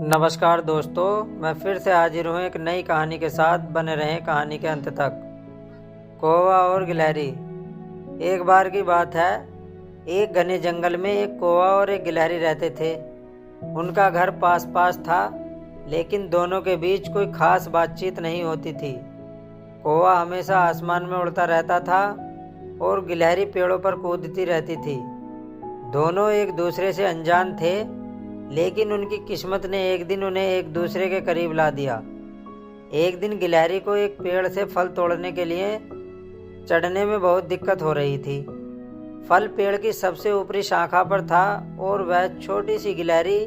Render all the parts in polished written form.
नमस्कार दोस्तों, मैं फिर से हाजिर हूँ एक नई कहानी के साथ। बने रहें कहानी के अंत तक। कौवा और गिलहरी। एक बार की बात है, एक घने जंगल में एक कौवा और एक गिलहरी रहते थे। उनका घर पास पास था, लेकिन दोनों के बीच कोई खास बातचीत नहीं होती थी। कौवा हमेशा आसमान में उड़ता रहता था और गिलहरी पेड़ों पर कूदती रहती थी। दोनों एक दूसरे से अनजान थे, लेकिन उनकी किस्मत ने एक दिन उन्हें एक दूसरे के करीब ला दिया। एक दिन गिलहरी को एक पेड़ से फल तोड़ने के लिए चढ़ने में बहुत दिक्कत हो रही थी। फल पेड़ की सबसे ऊपरी शाखा पर था और वह छोटी सी गिलहरी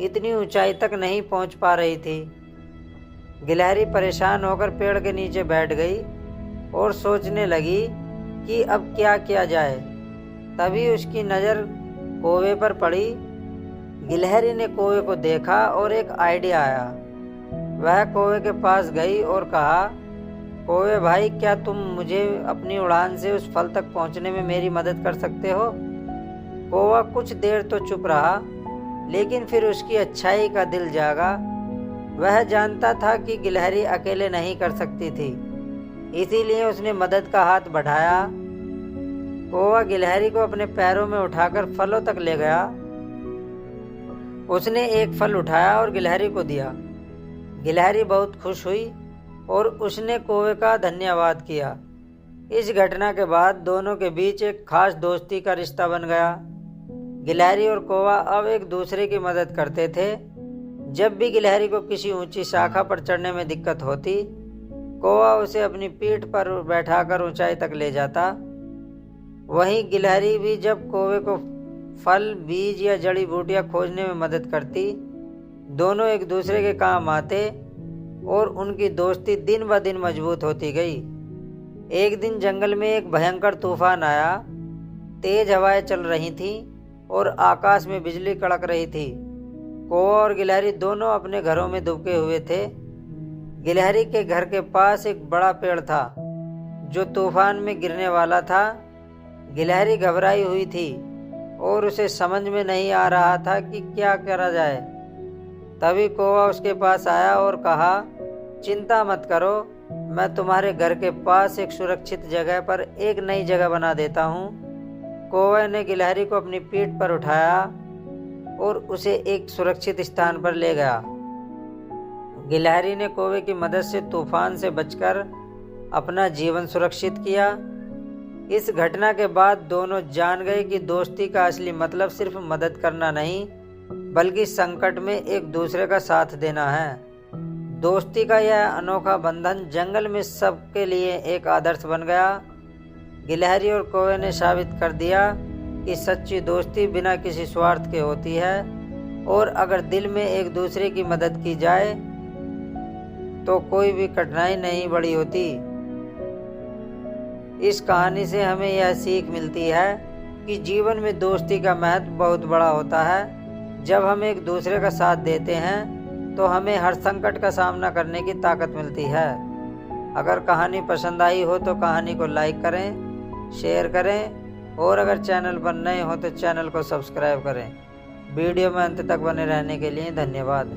इतनी ऊंचाई तक नहीं पहुंच पा रही थी। गिलहरी परेशान होकर पेड़ के नीचे बैठ गई और सोचने लगी कि अब क्या किया जाए। तभी उसकी नज़र कौवे पर पड़ी। गिलहरी ने कौवे को देखा और एक आइडिया आया। वह कौवे के पास गई और कहा, कौवे भाई, क्या तुम मुझे अपनी उड़ान से उस फल तक पहुंचने में मेरी मदद कर सकते हो? कौवा कुछ देर तो चुप रहा, लेकिन फिर उसकी अच्छाई का दिल जागा। वह जानता था कि गिलहरी अकेले नहीं कर सकती थी, इसीलिए उसने मदद का हाथ बढ़ाया। कौवा गिलहरी को अपने पैरों में उठाकर फलों तक ले गया। उसने एक फल उठाया और गिलहरी को दिया। गिलहरी बहुत खुश हुई और उसने कौवे का धन्यवाद किया। इस घटना के बाद दोनों के बीच एक खास दोस्ती का रिश्ता बन गया। गिलहरी और कौवा अब एक दूसरे की मदद करते थे। जब भी गिलहरी को किसी ऊंची शाखा पर चढ़ने में दिक्कत होती, कौवा उसे अपनी पीठ पर बैठाकर ऊंचाई तक ले जाता। वहीं गिलहरी भी जब कौवे को फल, बीज या जड़ी बूटियां खोजने में मदद करती, दोनों एक दूसरे के काम आते और उनकी दोस्ती दिन ब दिन मजबूत होती गई। एक दिन जंगल में एक भयंकर तूफान आया। तेज हवाएं चल रही थीं और आकाश में बिजली कड़क रही थी। कौवा और गिलहरी दोनों अपने घरों में दुबके हुए थे। गिलहरी के घर के पास एक बड़ा पेड़ था जो तूफान में गिरने वाला था। गिलहरी घबराई हुई थी और उसे समझ में नहीं आ रहा था कि क्या करा जाए। तभी कौवा उसके पास आया और कहा, चिंता मत करो, मैं तुम्हारे घर के पास एक सुरक्षित जगह पर एक नई जगह बना देता हूँ। कौवे ने गिलहरी को अपनी पीठ पर उठाया और उसे एक सुरक्षित स्थान पर ले गया। गिलहरी ने कौवे की मदद से तूफान से बचकर अपना जीवन सुरक्षित किया। इस घटना के बाद दोनों जान गए कि दोस्ती का असली मतलब सिर्फ मदद करना नहीं, बल्कि संकट में एक दूसरे का साथ देना है। दोस्ती का यह अनोखा बंधन जंगल में सबके लिए एक आदर्श बन गया। गिलहरी और कौवे ने साबित कर दिया कि सच्ची दोस्ती बिना किसी स्वार्थ के होती है, और अगर दिल में एक दूसरे की मदद की जाए तो कोई भी कठिनाई नहीं बड़ी होती। इस कहानी से हमें यह सीख मिलती है कि जीवन में दोस्ती का महत्व बहुत बड़ा होता है। जब हम एक दूसरे का साथ देते हैं तो हमें हर संकट का सामना करने की ताकत मिलती है। अगर कहानी पसंद आई हो तो कहानी को लाइक करें, शेयर करें, और अगर चैनल पर नए हो तो चैनल को सब्सक्राइब करें। वीडियो में अंत तक बने रहने के लिए धन्यवाद।